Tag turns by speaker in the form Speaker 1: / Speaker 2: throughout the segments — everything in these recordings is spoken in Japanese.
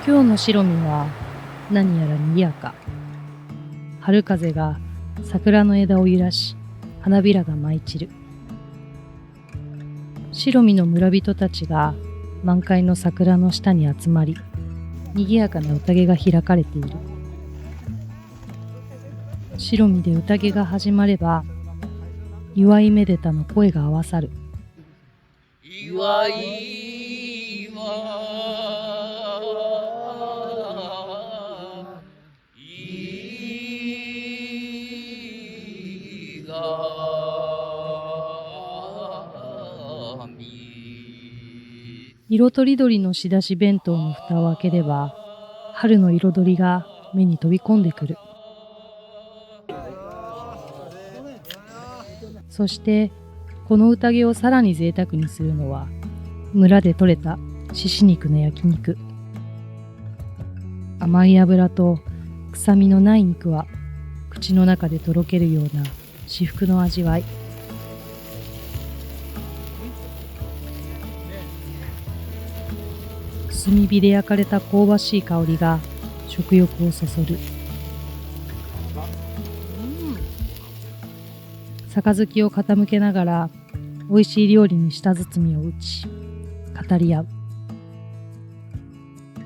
Speaker 1: 今日の白身は何やら賑やか。春風が桜の枝を揺らし、花びらが舞い散る。白身の村人たちが満開の桜の下に集まり、賑やかな宴が開かれている。白身で宴が始まれば、祝いめでたの声が合わさる。
Speaker 2: 祝いはいがみ。
Speaker 1: 色とりどりの仕出し弁当の蓋を開ければ、春の彩りが目に飛び込んでくる。そしてこの宴をさらに贅沢にするのは、村で採れた獅子肉の焼肉。甘い油と臭みのない肉は口の中でとろけるような至福の味わい。炭火で焼かれた香ばしい香りが食欲をそそる。杯を傾けながら美味しい料理に舌包みを打ち語り合う。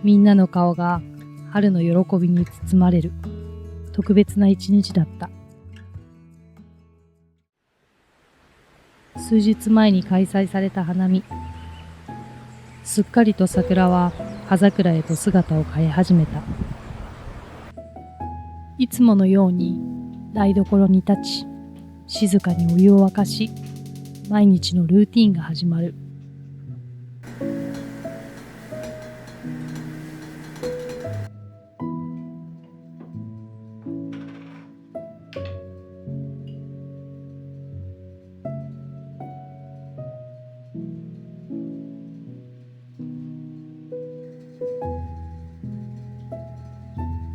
Speaker 1: みんなの顔が春の喜びに包まれる特別な一日だった。数日前に開催された花見。すっかりと桜は葉桜へと姿を変え始めた。いつものように台所に立ち、静かにお湯を沸かし、毎日のルーティンが始まる。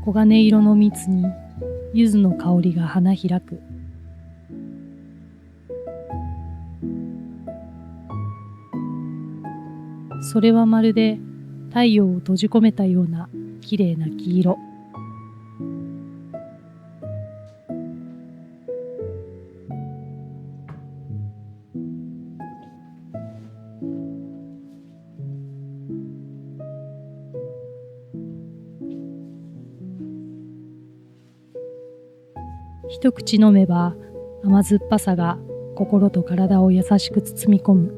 Speaker 1: 黄金色の蜜に柚子の香りが花開く。それはまるで太陽を閉じ込めたようなきれいな黄色。一口飲めば甘酸っぱさが心と体を優しく包み込む。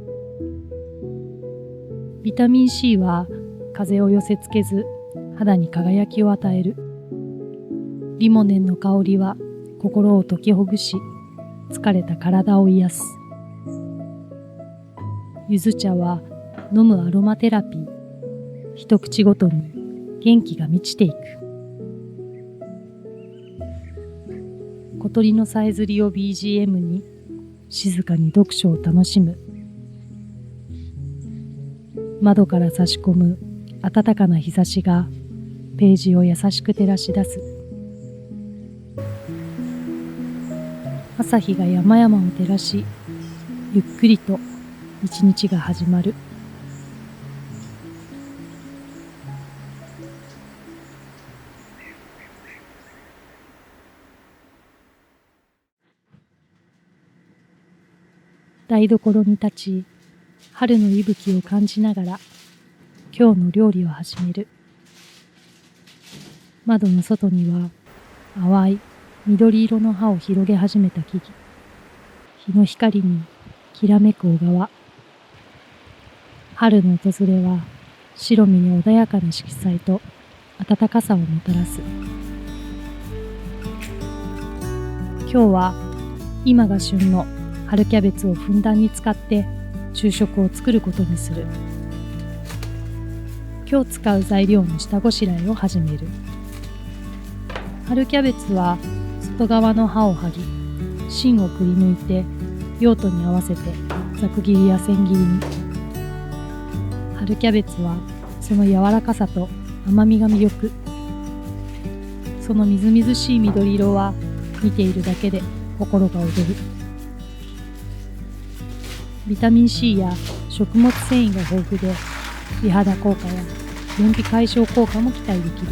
Speaker 1: ビタミン C は風を寄せつけず肌に輝きを与える。リモネンの香りは心を解きほぐし、疲れた体を癒す。ゆず茶は飲むアロマテラピー。一口ごとに元気が満ちていく。小鳥のさえずりを BGM に静かに読書を楽しむ。窓から差し込む暖かな日差しがページを優しく照らし出す。朝日が山々を照らし、ゆっくりと一日が始まる。台所に立ち、春の息吹を感じながら今日の料理を始める。窓の外には淡い緑色の葉を広げ始めた木々。日の光にきらめく小川。春の訪れは白身に穏やかな色彩と暖かさをもたらす。今日は今が旬の春キャベツをふんだんに使って昼食を作ることにする。今日使う材料の下ごしらえを始める。春キャベツは外側の葉を剥ぎ、芯をくり抜いて用途に合わせてざく切りや千切りに。春キャベツはその柔らかさと甘みが魅力。そのみずみずしい緑色は見ているだけで心が躍る。ビタミン C や食物繊維が豊富で美肌効果や便秘解消効果も期待できる。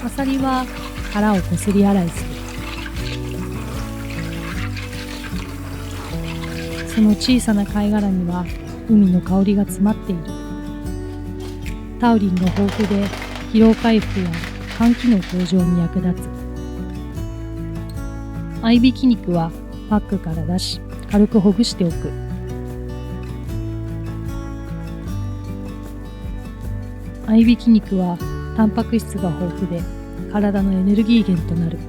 Speaker 1: あさりは殻をこすり洗いする。その小さな貝殻には海の香りが詰まっている。タウリンが豊富で疲労回復や肝機能向上に役立つ。合いびき肉はパックから出し軽くほぐしておく。合いびき肉はタンパク質が豊富で体のエネルギー源となる。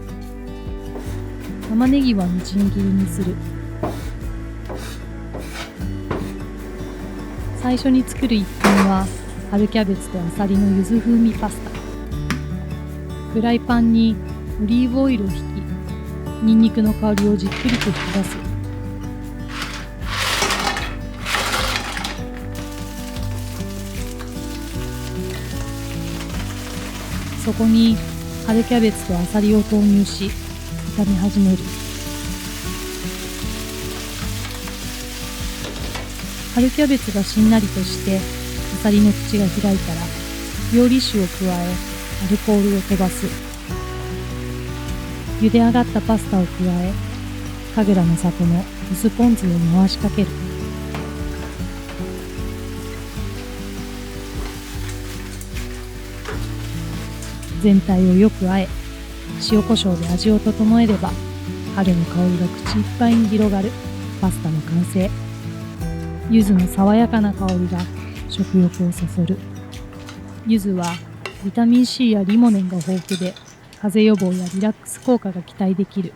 Speaker 1: 玉ねぎはみじん切りにする。最初に作る一品は春キャベツとあさりの柚子風味パスタ。フライパンにオリーブオイルをひき、ニンニクの香りをじっくりと引き出す。そこに春キャベツとあさりを投入し炒め始める。春キャベツがしんなりとしてあさりの口が開いたら料理酒を加えアルコールを飛ばす。茹で上がったパスタを加え神楽の里の薄ポン酢を回しかける。全体をよく和え塩コショウで味を整えれば春の香りが口いっぱいに広がるパスタの完成。柚子の爽やかな香りが食欲をそそる。柚子はビタミン C やリモネンが豊富で風邪予防やリラックス効果が期待できる。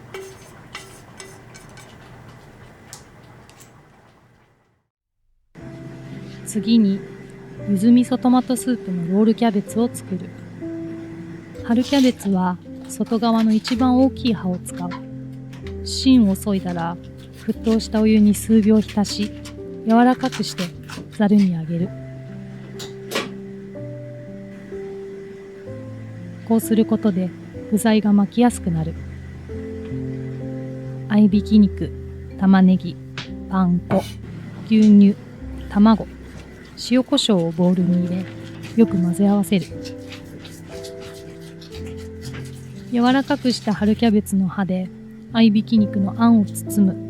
Speaker 1: 次に柚子味噌トマトスープのロールキャベツを作る。春キャベツは外側の一番大きい葉を使う。芯を削いだら沸騰したお湯に数秒浸し柔らかくしてざるにあげる。こうすることで具材が巻きやすくなる。合いびき肉、玉ねぎ、パン粉、牛乳、卵、塩コショウをボウルに入れよく混ぜ合わせる。柔らかくした春キャベツの葉で合いびき肉のあんを包む。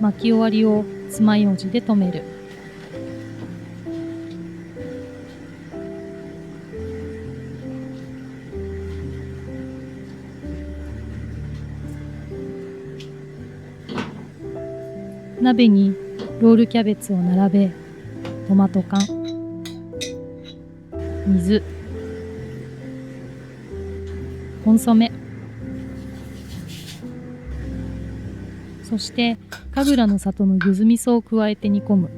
Speaker 1: 巻き終わりを爪楊枝で留める。鍋にロールキャベツを並べ、トマト缶、水、コンソメ、そして神楽の里の柚子味噌を加えて煮込む。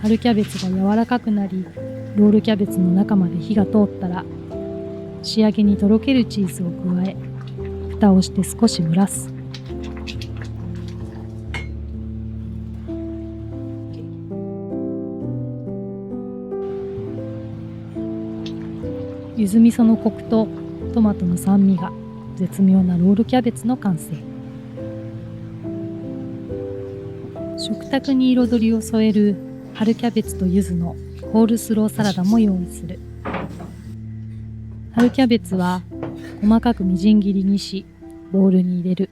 Speaker 1: 春キャベツが柔らかくなり、ロールキャベツの中まで火が通ったら、仕上げにとろけるチーズを加え、蓋をして少し蒸らす。柚子味噌のコクとトマトの酸味が絶妙なロールキャベツの完成。食卓に彩りを添える春キャベツと柚子のコールスローサラダも用意する。春キャベツは細かくみじん切りにしボウルに入れる。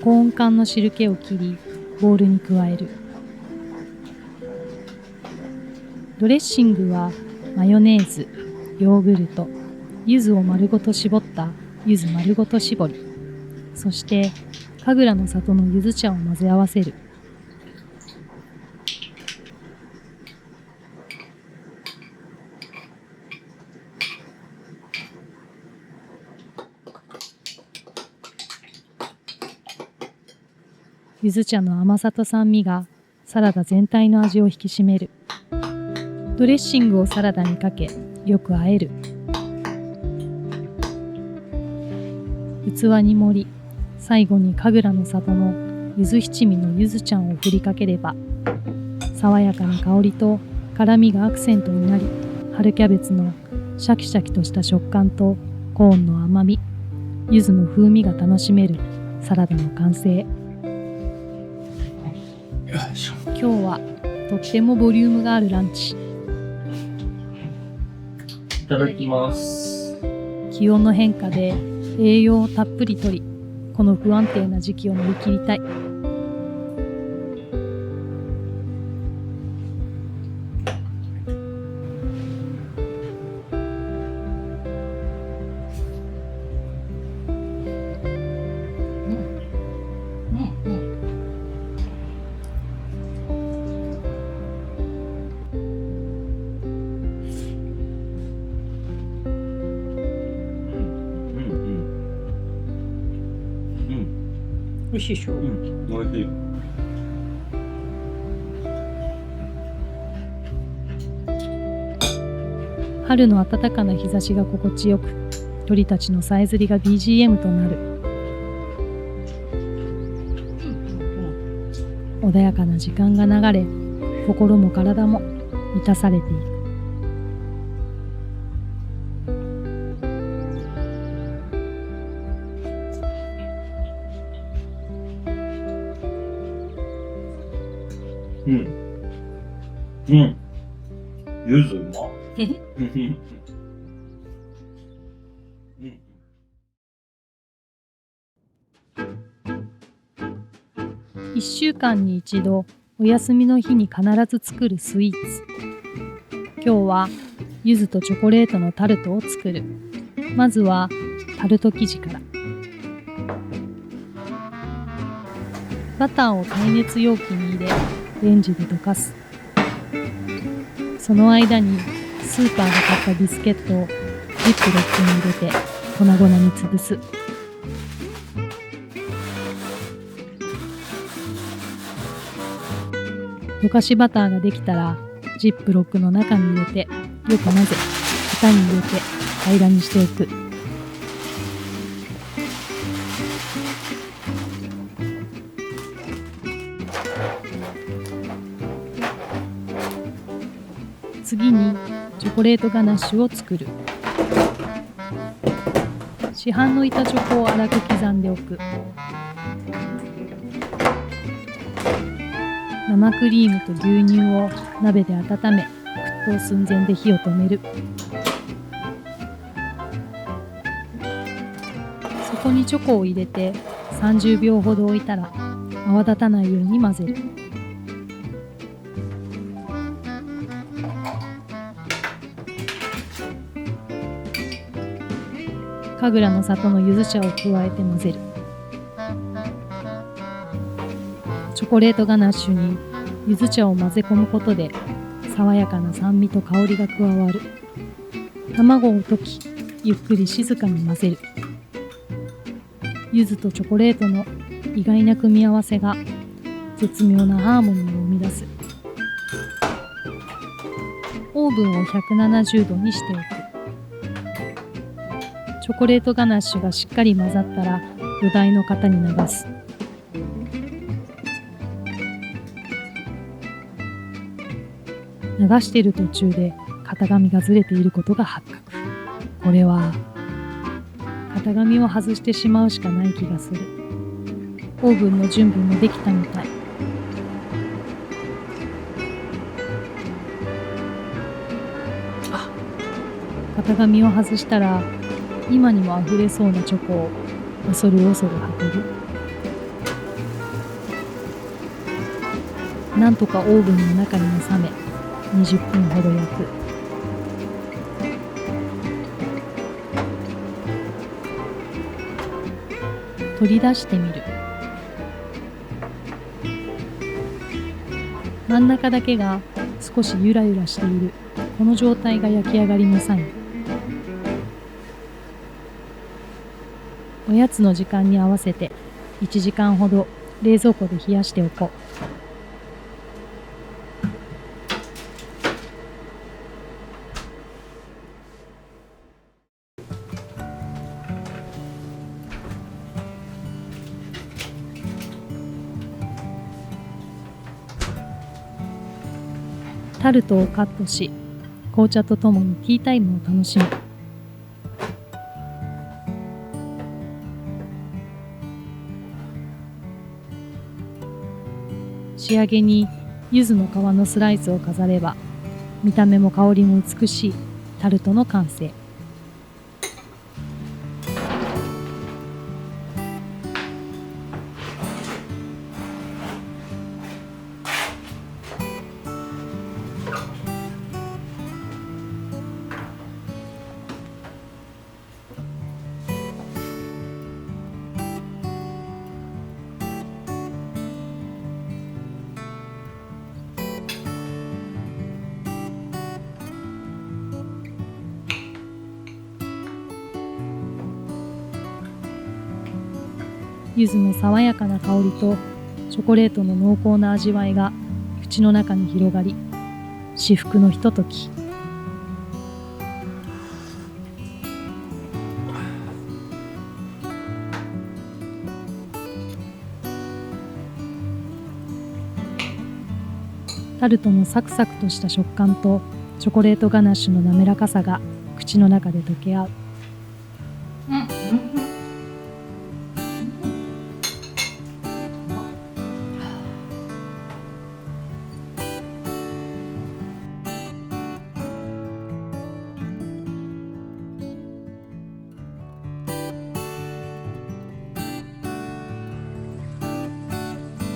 Speaker 1: コーン缶の汁気を切りボウルに加える。ドレッシングはマヨネーズ、ヨーグルト、柚子を丸ごと絞った柚子丸ごと絞り、そして神楽の里の柚子茶を混ぜ合わせる。柚子茶の甘さと酸味がサラダ全体の味を引き締める。ドレッシングをサラダにかけ、よく和える。器に盛り、最後に神楽の里の柚子七味の柚子ちゃんを振りかければ、爽やかな香りと辛みがアクセントになり、春キャベツのシャキシャキとした食感とコーンの甘み、柚子の風味が楽しめるサラダの完成。今日はとってもボリュームがあるランチ。
Speaker 3: いただきます。
Speaker 1: 気温の変化で栄養をたっぷりとり、この不安定な時期を乗り切りたい。
Speaker 3: 美味しいでしょ。美味しい。
Speaker 1: 春の暖かな日差しが心地よく、鳥たちのさえずりが BGM となる。穏やかな時間が流れ、心も体も満たされていく。
Speaker 3: 柚子うま。
Speaker 1: 1週間に1度、お休みの日に必ず作るスイーツ。今日は柚子とチョコレートのタルトを作る。まずはタルト生地から。バターを耐熱容器に入れ、レンジで溶かす。その間にスーパーで買ったビスケットをジップロックに入れて粉々に潰す。溶かしバターができたらジップロックの中に入れてよく混ぜ、型に入れて平らにしておく。次にチョコレートガナッシュを作る。市販の板チョコを粗く刻んでおく。生クリームと牛乳を鍋で温め、沸騰寸前で火を止める。そこにチョコを入れて30秒ほど置いたら泡立たないように混ぜる。神楽の里の柚子茶を加えて混ぜる。チョコレートガナッシュに柚子茶を混ぜ込むことで爽やかな酸味と香りが加わる。卵を溶き、ゆっくり静かに混ぜる。柚子とチョコレートの意外な組み合わせが絶妙なハーモニーを生み出す。オーブンを170度にしておく。チョコレートガナッシュがしっかり混ざったら土台の型に流す。流している途中で型紙がずれていることが発覚。これは型紙を外してしまうしかない気がする。オーブンの準備もできたみたい。型紙を外したら今にもあふれそうなチョコを恐る恐る運ぶ。なんとかオーブンの中に収め20分ほど焼く。取り出してみる。真ん中だけが少しゆらゆらしている。この状態が焼き上がりのサイン。おやつの時間に合わせて1時間ほど冷蔵庫で冷やしておこう。タルトをカットし、紅茶とともにティータイムを楽しむ。仕上げに柚子の皮のスライスを飾れば、見た目も香りも美しいタルトの完成。柚子の爽やかな香りとチョコレートの濃厚な味わいが口の中に広がり、至福のひととき。タルトのサクサクとした食感とチョコレートガナッシュの滑らかさが口の中で溶け合う。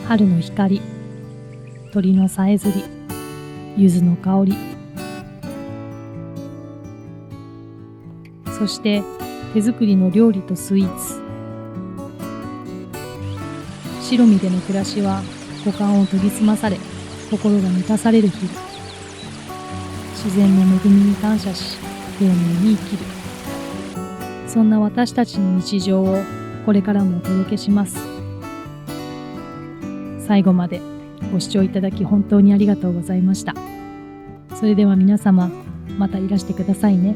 Speaker 1: 春の光、鳥のさえずり、柚子の香り、そして手作りの料理とスイーツ。白身での暮らしは五感を研ぎ澄まされ、心が満たされる日々。自然の恵みに感謝し、丁寧に生きる。そんな私たちの日常をこれからもお届けします。最後までご視聴いただき本当にありがとうございました。それでは皆様、またいらしてくださいね。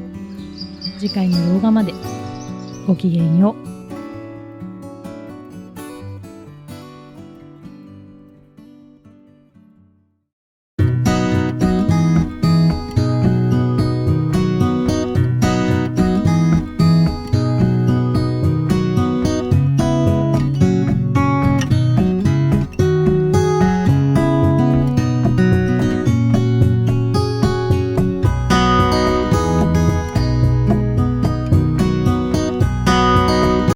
Speaker 1: 次回の動画までごきげんよう。